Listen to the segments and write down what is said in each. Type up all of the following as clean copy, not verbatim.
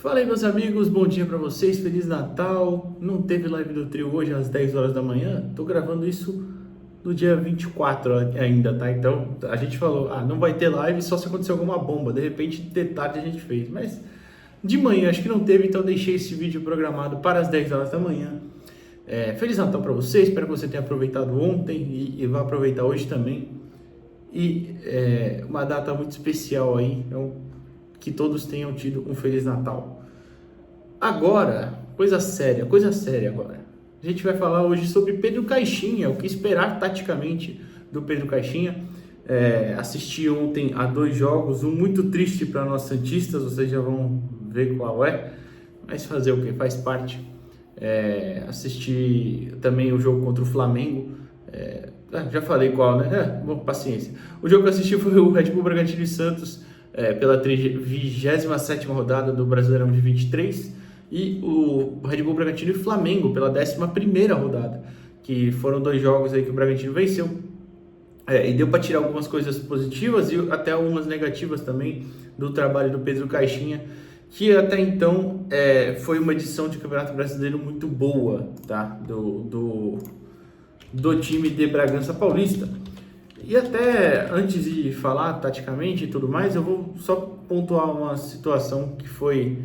Fala aí, meus amigos, bom dia pra vocês, Feliz Natal. Não teve live do trio hoje às 10 horas da manhã, tô gravando isso no dia 24 ainda, tá? Então a gente falou, não vai ter live só se acontecer alguma bomba, de repente de tarde a gente fez, mas de manhã acho que não teve, então deixei esse vídeo programado para as 10 horas da manhã. Feliz Natal pra vocês, espero que você tenha aproveitado ontem e vá aproveitar hoje também. E uma data muito especial aí, então que todos tenham tido um Feliz Natal. Agora, coisa séria agora. A gente vai falar hoje sobre Pedro Caixinha, o que esperar taticamente do Pedro Caixinha. Assisti ontem a 2 jogos, um muito triste para nós santistas, vocês já vão ver qual é, mas fazer o que? Faz parte. Assisti também o jogo contra o Flamengo, já falei qual, né? Bom, paciência. O jogo que eu assisti foi o Red Bull Bragantino e Santos, pela 27ª rodada do Brasileirão de 23, e o Red Bull Bragantino e Flamengo pela 11ª rodada, que foram 2 jogos aí que o Bragantino venceu, e deu para tirar algumas coisas positivas e até algumas negativas também do trabalho do Pedro Caixinha, que até então foi uma edição de Campeonato Brasileiro muito boa, tá? Do time de Bragança Paulista. E até antes de falar taticamente e tudo mais, eu vou só pontuar uma situação que foi...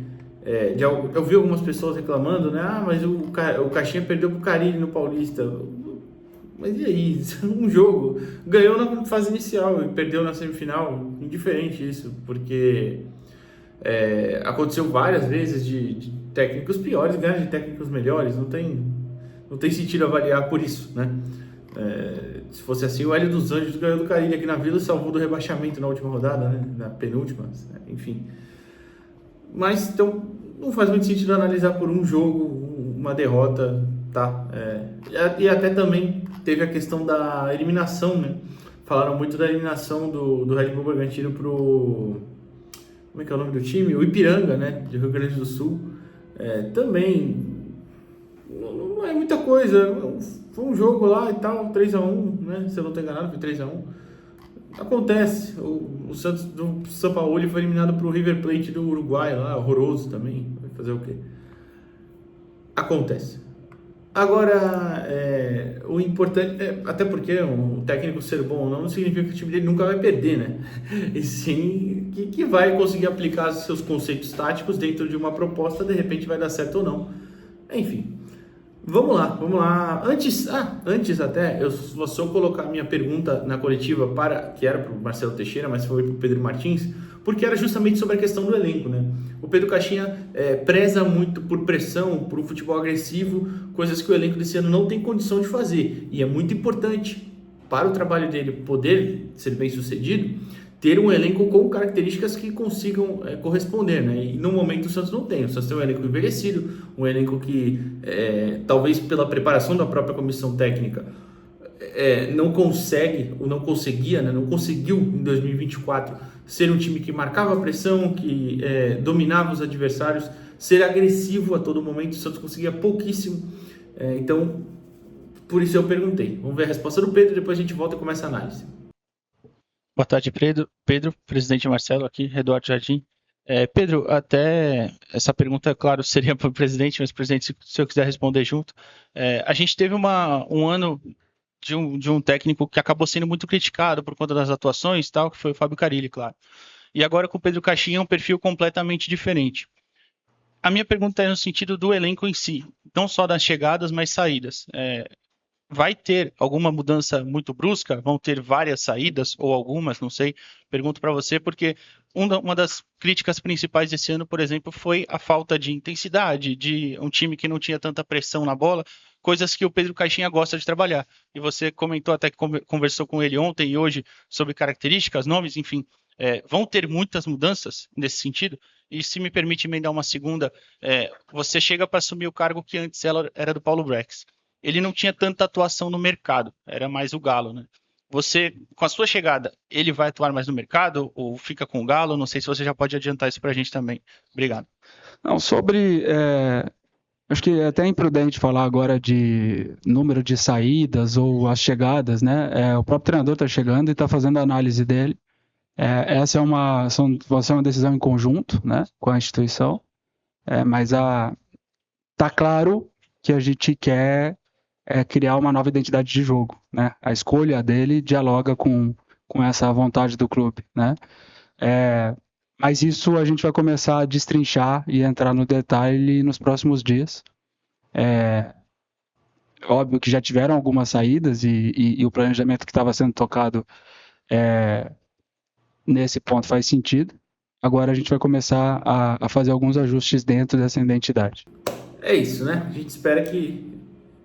eu vi algumas pessoas reclamando, né? Mas o Caixinha perdeu pro Carille no Paulista. Mas e aí? Um jogo. Ganhou na fase inicial e perdeu na semifinal. Indiferente isso, porque aconteceu várias vezes de técnicos piores ganhar de técnicos melhores. Não tem sentido avaliar por isso, né? Se fosse assim, o Hélio dos Anjos ganhou do Carille aqui na Vila e salvou do rebaixamento na última rodada, né? Na penúltima, enfim. Mas então não faz muito sentido analisar por um jogo, uma derrota, tá? E até também teve a questão da eliminação, né? Falaram muito da eliminação do Red Bull Bragantino pro... Como é que é o nome do time? O Ipiranga, né? De Rio Grande do Sul. Também não é muita coisa. Foi um jogo lá e tal, 3-1, né? Se eu não estou enganado, foi 3-1. Acontece. O Santos do São Paulo foi eliminado pro River Plate do Uruguai lá, horroroso também. Vai fazer o quê? Acontece. Agora, o importante, até porque um técnico ser bom ou não significa que o time dele nunca vai perder, né? E sim que vai conseguir aplicar seus conceitos táticos dentro de uma proposta, de repente vai dar certo ou não. Enfim, vamos lá. Antes até, eu vou só colocar minha pergunta na coletiva que era para o Marcelo Teixeira, mas foi para o Pedro Martins, porque era justamente sobre a questão do elenco, né? O Pedro Caixinha preza muito por pressão, por um futebol agressivo, coisas que o elenco desse ano não tem condição de fazer. E é muito importante para o trabalho dele poder ser bem sucedido, ter um elenco com características que consigam corresponder, né? E no momento o Santos não tem. O Santos tem um elenco envelhecido, um elenco que, talvez pela preparação da própria comissão técnica, não consegue, ou não conseguia, né? Não conseguiu em 2024 ser um time que marcava a pressão, que dominava os adversários, ser agressivo a todo momento. O Santos conseguia pouquíssimo. Então, por isso eu perguntei. Vamos ver a resposta do Pedro e depois a gente volta e começa a análise. Boa tarde, Pedro, presidente Marcelo aqui, Eduardo Jardim. Pedro, até essa pergunta, claro, seria para o presidente, mas presidente, se eu quiser responder junto. A gente teve um ano de um técnico que acabou sendo muito criticado por conta das atuações e tal, que foi o Fábio Carille, claro. E agora com o Pedro Caixinha é um perfil completamente diferente. A minha pergunta é no sentido do elenco em si, não só das chegadas, mas saídas. Vai ter alguma mudança muito brusca? Vão ter várias saídas ou algumas, não sei. Pergunto para você, porque uma das críticas principais desse ano, por exemplo, foi a falta de intensidade, de um time que não tinha tanta pressão na bola, coisas que o Pedro Caixinha gosta de trabalhar. E você comentou até que conversou com ele ontem e hoje sobre características, nomes, enfim. Vão ter muitas mudanças nesse sentido? E se me permite emendar uma segunda, você chega para assumir o cargo que antes era do Paulo Brex. Ele não tinha tanta atuação no mercado, era mais o Galo, né? Você, com a sua chegada, ele vai atuar mais no mercado ou fica com o Galo? Não sei se você já pode adiantar isso para a gente também. Obrigado. Não, acho que é até imprudente falar agora de número de saídas ou as chegadas, né? O próprio treinador está chegando e está fazendo a análise dele. Essa vai ser uma decisão em conjunto, né, com a instituição. Mas tá claro que a gente quer criar uma nova identidade de jogo, né? A escolha dele dialoga com essa vontade do clube, né? Mas isso a gente vai começar a destrinchar e entrar no detalhe nos próximos dias. Óbvio que já tiveram algumas saídas e o planejamento que estava sendo tocado nesse ponto faz sentido. Agora a gente vai começar a fazer alguns ajustes dentro dessa identidade. É isso, né? A gente espera que...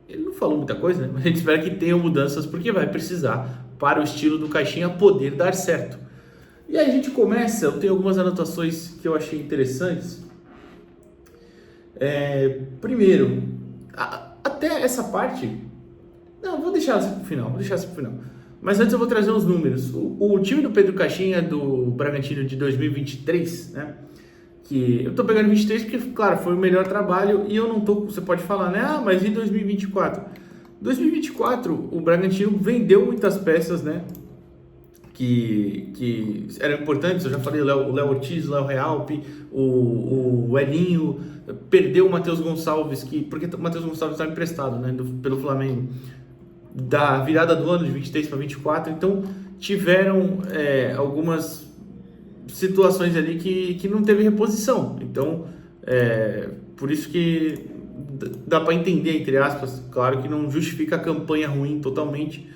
Ele não falou muita coisa, né? Mas a gente espera que tenham mudanças, porque vai precisar para o estilo do Caixinha poder dar certo. E aí a gente começa, eu tenho algumas anotações que eu achei interessantes. Primeiro, até essa parte... Não, vou deixar isso para o final, Mas antes eu vou trazer uns números. O time do Pedro Caixinha, do Bragantino de 2023, né? Que eu tô pegando 23 porque, claro, foi o melhor trabalho e eu não tô... Você pode falar, né? Ah, mas e 2024? 2024, o Bragantino vendeu muitas peças, né? Que eram importantes. Eu já falei, o Léo Ortiz, o Léo Realpe, o Elinho, perdeu o Matheus Gonçalves, porque o Matheus Gonçalves estava emprestado, né? Pelo Flamengo. Da virada do ano de 23 para 24, então tiveram algumas situações ali que não teve reposição, então por isso que dá para entender, entre aspas, claro que não justifica a campanha ruim totalmente,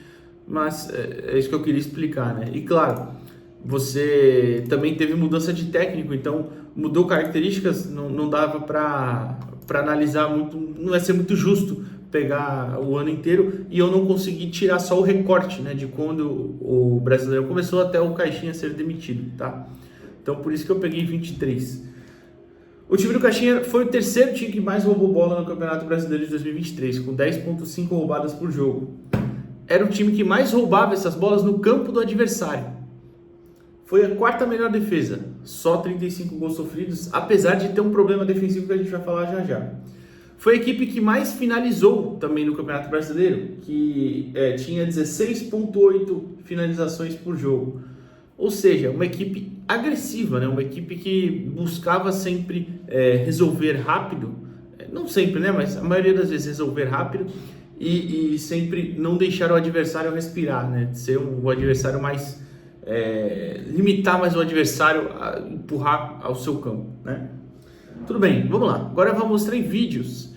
mas é isso que eu queria explicar, né? E claro, você também teve mudança de técnico, então mudou características, não dava para analisar muito, não vai ser muito justo pegar o ano inteiro e eu não consegui tirar só o recorte, né, de quando o Brasileiro começou até o Caixinha ser demitido, tá? Então por isso que eu peguei 23. O time do Caixinha foi o terceiro time que mais roubou bola no Campeonato Brasileiro de 2023, com 10,5 roubadas por jogo. Era o time que mais roubava essas bolas no campo do adversário. Foi a quarta melhor defesa, só 35 gols sofridos, apesar de ter um problema defensivo que a gente vai falar já já. Foi a equipe que mais finalizou também no Campeonato Brasileiro, que tinha 16,8 finalizações por jogo. Ou seja, uma equipe agressiva, né? Uma equipe que buscava sempre resolver rápido. Não sempre, né? Mas a maioria das vezes resolver rápido e sempre não deixar o adversário respirar, né? Ser o adversário mais... limitar mais o adversário a empurrar ao seu campo, né? Tudo bem, vamos lá. Agora eu vou mostrar em vídeos.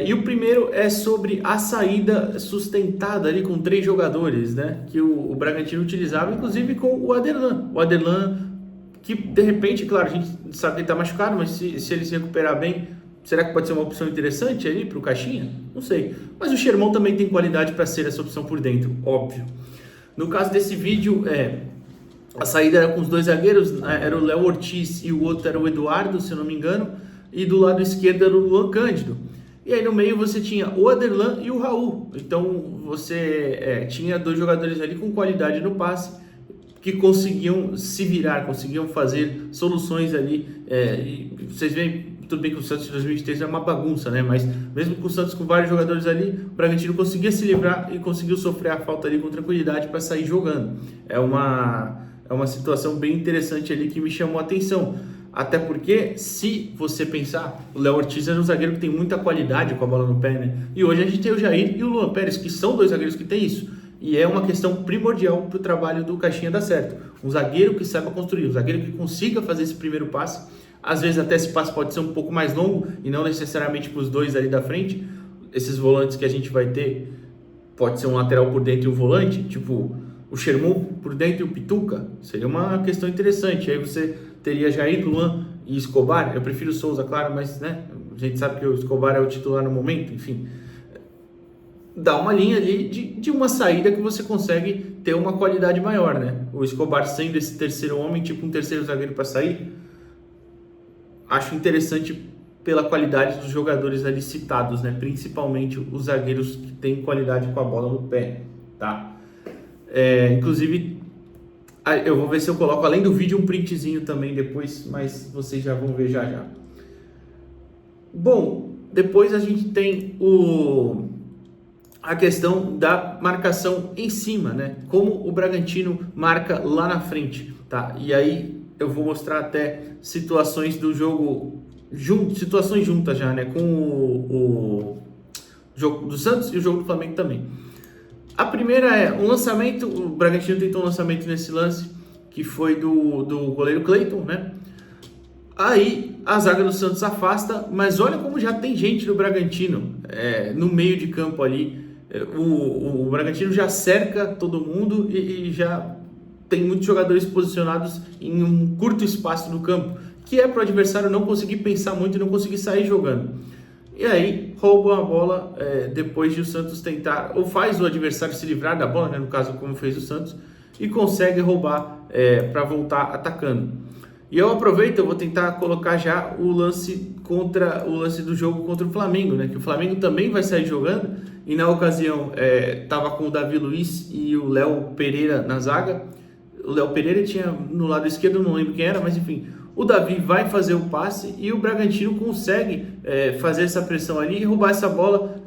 E o primeiro é sobre a saída sustentada ali com 3 jogadores, né? Que o Bragantino utilizava, inclusive com o Aderlan. O Aderlan, que de repente, claro, a gente sabe que ele está machucado, mas se ele se recuperar bem, será que pode ser uma opção interessante ali para o Caixinha? Não sei. Mas o Sherman também tem qualidade para ser essa opção por dentro, óbvio. No caso desse vídeo, a saída era com os 2 zagueiros, era o Léo Ortiz e o outro era o Eduardo, se eu não me engano, e do lado esquerdo era o Luan Cândido. E aí no meio você tinha o Aderlan e o Raul. Então você tinha 2 jogadores ali com qualidade no passe, que conseguiam se virar, conseguiam fazer soluções ali. E vocês veem, tudo bem que o Santos de 2023 é uma bagunça, né? Mas mesmo com o Santos com vários jogadores ali, o Bragantino conseguia se livrar e conseguiu sofrer a falta ali com tranquilidade para sair jogando. É uma situação bem interessante ali que me chamou a atenção. Até porque, se você pensar, o Léo Ortiz é um zagueiro que tem muita qualidade com a bola no pé, né? E hoje a gente tem o Jair e o Luan Pérez, que são 2 zagueiros que tem isso. E é uma questão primordial para o trabalho do Caixinha dar certo. Um zagueiro que saiba construir, um zagueiro que consiga fazer esse primeiro passe. Às vezes até esse passe pode ser um pouco mais longo e não necessariamente para os 2 ali da frente. Esses volantes que a gente vai ter, pode ser um lateral por dentro e um volante, tipo o Sherman por dentro e o Pituca. Seria uma questão interessante. Aí você teria Jair, Luan e Escobar. Eu prefiro o Souza, claro, mas né, a gente sabe que o Escobar é o titular no momento, enfim. Dá uma linha ali de uma saída que você consegue ter uma qualidade maior, né? O Escobar sendo esse terceiro homem, tipo um terceiro zagueiro para sair, acho interessante pela qualidade dos jogadores ali citados, né? Principalmente os zagueiros que têm qualidade com a bola no pé, tá? Inclusive, eu vou ver se eu coloco, além do vídeo, um printzinho também depois, mas vocês já vão ver já. Bom, depois a gente tem a questão da marcação em cima, né? Como o Bragantino marca lá na frente, tá? E aí eu vou mostrar até situações do jogo situações juntas já, né? Com o jogo do Santos e o jogo do Flamengo também. A primeira é um lançamento, o Bragantino tentou um lançamento nesse lance, que foi do goleiro Cleiton, né? Aí a zaga do Santos afasta, mas olha como já tem gente do Bragantino no meio de campo ali. O Bragantino já cerca todo mundo e já tem muitos jogadores posicionados em um curto espaço do campo, que é para o adversário não conseguir pensar muito e não conseguir sair jogando. E aí rouba a bola depois de o Santos tentar, ou faz o adversário se livrar da bola, né, no caso como fez o Santos, e consegue roubar para voltar atacando. E eu aproveito, eu vou tentar colocar já o lance do jogo contra o Flamengo, né? Que o Flamengo também vai sair jogando, e na ocasião estava com o Davi Luiz e o Léo Pereira na zaga. O Léo Pereira tinha no lado esquerdo, não lembro quem era, mas enfim, o Davi vai fazer o passe e o Bragantino consegue fazer essa pressão ali e roubar essa bola,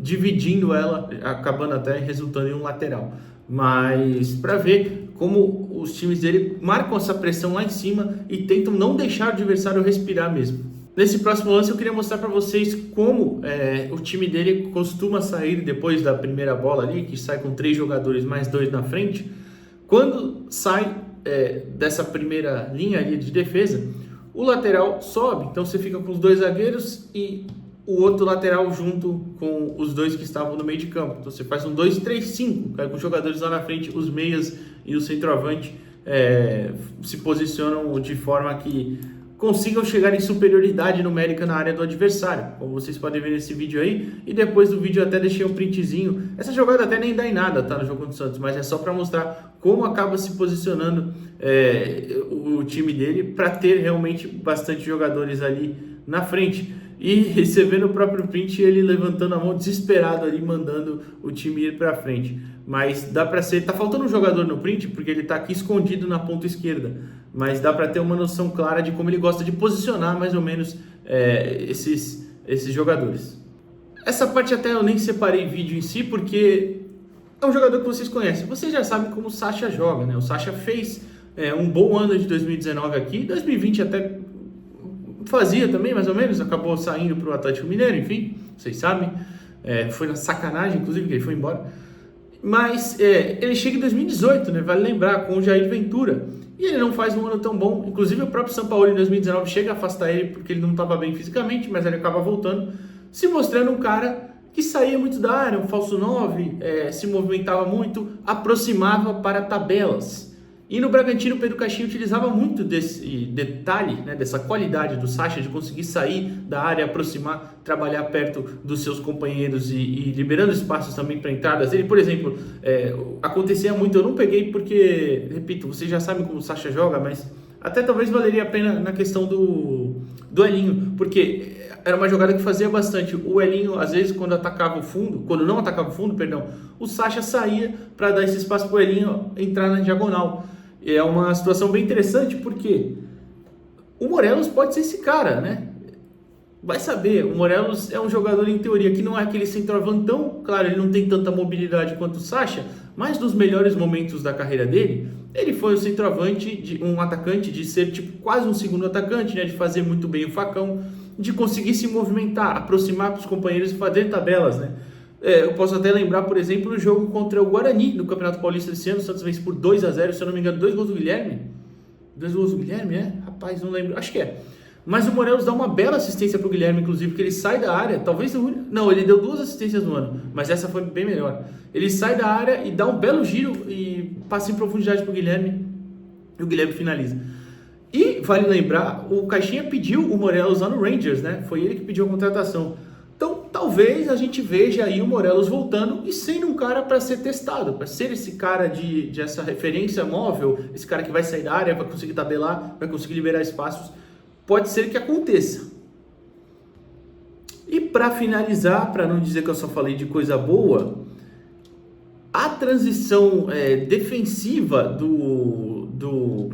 dividindo ela, acabando até resultando em um lateral. Mas para ver como os times dele marcam essa pressão lá em cima e tentam não deixar o adversário respirar mesmo. Nesse próximo lance eu queria mostrar para vocês como o time dele costuma sair depois da primeira bola ali, que sai com 3 jogadores mais 2 na frente. Quando sai dessa primeira linha ali de defesa, o lateral sobe, então você fica com os 2 zagueiros e o outro lateral junto com os 2 que estavam no meio de campo. Então você faz um 2-3-5, com os jogadores lá na frente, os meias e o centroavante se posicionam de forma que consigam chegar em superioridade numérica na área do adversário, como vocês podem ver nesse vídeo aí, e depois do vídeo eu até deixei um printzinho. Essa jogada até nem dá em nada, tá, no jogo contra o Santos, mas é só para mostrar como acaba se posicionando o time dele para ter realmente bastante jogadores ali na frente. E você vê no próprio print ele levantando a mão desesperado ali, mandando o time ir para frente. Mas dá para ser... Tá faltando um jogador no print, porque ele tá aqui escondido na ponta esquerda. Mas dá para ter uma noção clara de como ele gosta de posicionar mais ou menos esses jogadores. Essa parte até eu nem separei vídeo em si, porque é um jogador que vocês conhecem. Vocês já sabem como o Sacha joga, né? O Sacha fez um bom ano de 2019 aqui, 2020 até... fazia também, mais ou menos, acabou saindo para o Atlético Mineiro, enfim, vocês sabem, foi na sacanagem, inclusive, que ele foi embora, mas ele chega em 2018, né, vale lembrar, com o Jair Ventura, e ele não faz um ano tão bom, inclusive o próprio Sampaoli em 2019 chega a afastar ele, porque ele não estava bem fisicamente, mas ele acaba voltando, se mostrando um cara que saía muito da área, um falso 9, se movimentava muito, aproximava para tabelas. E no Bragantino, o Pedro Caixinha utilizava muito desse detalhe, né, dessa qualidade do Sacha de conseguir sair da área, aproximar, trabalhar perto dos seus companheiros e liberando espaços também para entradas. Ele, por exemplo, acontecia muito, eu não peguei porque, repito, vocês já sabem como o Sacha joga, mas até talvez valeria a pena na questão do Elinho, porque era uma jogada que fazia bastante. O Elinho, às vezes, quando não atacava o fundo, o Sacha saía para dar esse espaço para o Elinho entrar na diagonal. É uma situação bem interessante porque o Morelos pode ser esse cara, né? Vai saber, o Morelos é um jogador em teoria que não é aquele centroavantão, claro, ele não tem tanta mobilidade quanto o Sacha, mas nos melhores momentos da carreira dele, ele foi o centroavante, um atacante de ser tipo quase um segundo atacante, né? De fazer muito bem o facão, de conseguir se movimentar, aproximar dos companheiros e fazer tabelas, né? Eu posso até lembrar, por exemplo, o jogo contra o Guarani no Campeonato Paulista desse ano. O Santos vence por 2-0, se eu não me engano, 2 gols do Guilherme. 2 gols do Guilherme, Rapaz, não lembro, acho que é. Mas o Morelos dá uma bela assistência pro Guilherme, inclusive, porque ele sai da área, talvez... Não, ele deu 2 assistências no ano, mas essa foi bem melhor. Ele sai da área e dá um belo giro e passa em profundidade pro Guilherme, e o Guilherme finaliza. E, vale lembrar, o Caixinha pediu o Morelos lá no Rangers, né? Foi ele que pediu a contratação. Então, talvez a gente veja aí o Morelos voltando e sendo um cara para ser testado, para ser esse cara de essa referência móvel, esse cara que vai sair da área, vai conseguir tabelar, vai conseguir liberar espaços. Pode ser que aconteça. E para finalizar, para não dizer que eu só falei de coisa boa, a transição defensiva do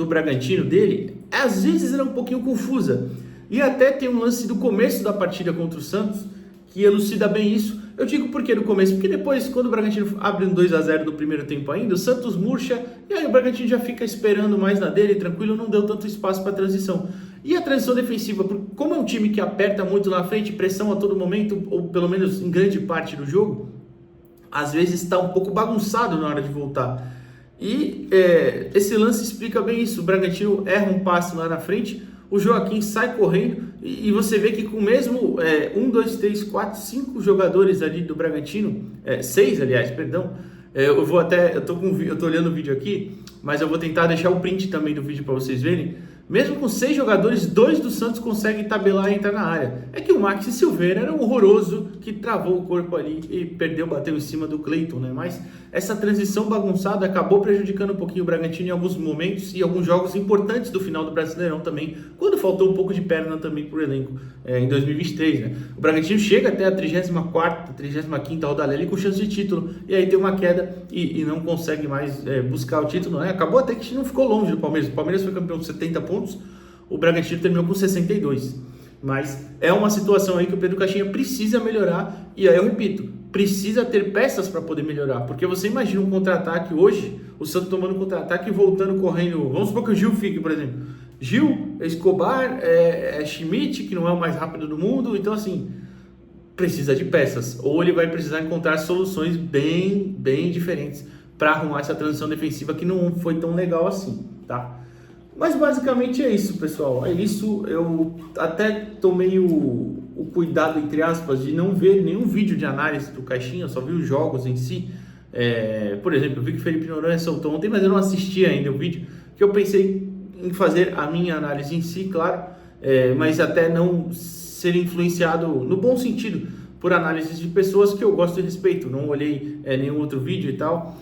Bragantino dele, às vezes era um pouquinho confusa. E até tem um lance do começo da partida contra o Santos que elucida bem isso. Eu digo por que no começo? Porque depois, quando o Bragantino abre um 2-0 no primeiro tempo ainda, o Santos murcha e aí o Bragantino já fica esperando mais na dele, tranquilo, não deu tanto espaço para transição. E a transição defensiva, como é um time que aperta muito na frente, pressão a todo momento, ou pelo menos em grande parte do jogo, às vezes está um pouco bagunçado na hora de voltar. E esse lance explica bem isso. O Bragantino erra um passe lá na frente, o Joaquim sai correndo e você vê que com o mesmo 5 jogadores ali do Bragantino, 6 aliás, perdão, eu tô olhando o vídeo aqui, mas eu vou tentar deixar o print também do vídeo para vocês verem. Mesmo com 6 jogadores, 2 do Santos conseguem tabelar e entrar na área. É que o Maxi Silveira era um horroroso que travou o corpo ali e bateu em cima do Cleiton, né? Mas essa transição bagunçada acabou prejudicando um pouquinho o Bragantino em alguns momentos e alguns jogos importantes do final do Brasileirão também, quando faltou um pouco de perna também pro elenco em 2023, né? O Bragantino chega até a 34ª, 35ª rodada ali com chance de título e aí tem uma queda e não consegue mais buscar o título, né? Acabou até que não ficou longe do Palmeiras. O Palmeiras foi campeão com 70 pontos, o Bragantino terminou com 62. Mas é uma situação aí que o Pedro Caixinha precisa melhorar. E aí eu repito, precisa ter peças para poder melhorar. Porque você imagina um contra-ataque hoje, o Santos tomando um contra-ataque e voltando correndo. Vamos supor que o Gil fique, por exemplo. Gil, Escobar, Schmidt, que não é o mais rápido do mundo. Então assim, precisa de peças. Ou ele vai precisar encontrar soluções bem diferentes para arrumar essa transição defensiva que não foi tão legal assim, tá? Mas basicamente é isso, pessoal. É isso. Eu até tomei o cuidado, entre aspas, de não ver nenhum vídeo de análise do Caixinha, eu só vi os jogos em si. Por exemplo, eu vi que o Felipe Noronha soltou ontem, mas eu não assisti ainda o vídeo, que eu pensei em fazer a minha análise em si, claro, mas até não ser influenciado no bom sentido por análises de pessoas que eu gosto e respeito. Não olhei nenhum outro vídeo e tal.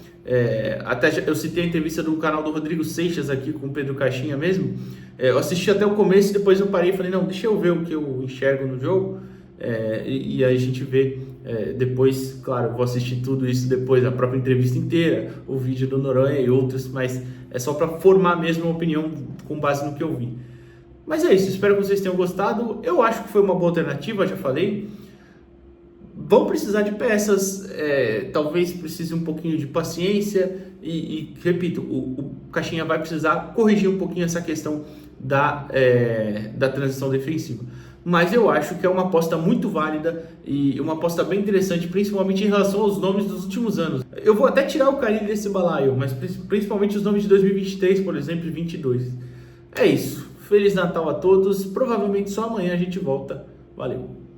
Até eu citei a entrevista do canal do Rodrigo Seixas aqui com o Pedro Caixinha mesmo. Eu assisti até o começo, depois eu parei e falei, não, deixa eu ver o que eu enxergo no jogo, e aí a gente vê depois, claro, eu vou assistir tudo isso depois, a própria entrevista inteira, o vídeo do Noronha e outros, mas é só para formar mesmo uma opinião com base no que eu vi. Mas é isso, espero que vocês tenham gostado. Eu acho que foi uma boa alternativa, já falei. Vão precisar de peças, talvez precise um pouquinho de paciência e repito, o Caixinha vai precisar corrigir um pouquinho essa questão da transição defensiva. Mas eu acho que é uma aposta muito válida e uma aposta bem interessante, principalmente em relação aos nomes dos últimos anos. Eu vou até tirar o Carille desse balaio, mas principalmente os nomes de 2023, por exemplo, e 2022. É isso. Feliz Natal a todos. Provavelmente só amanhã a gente volta. Valeu!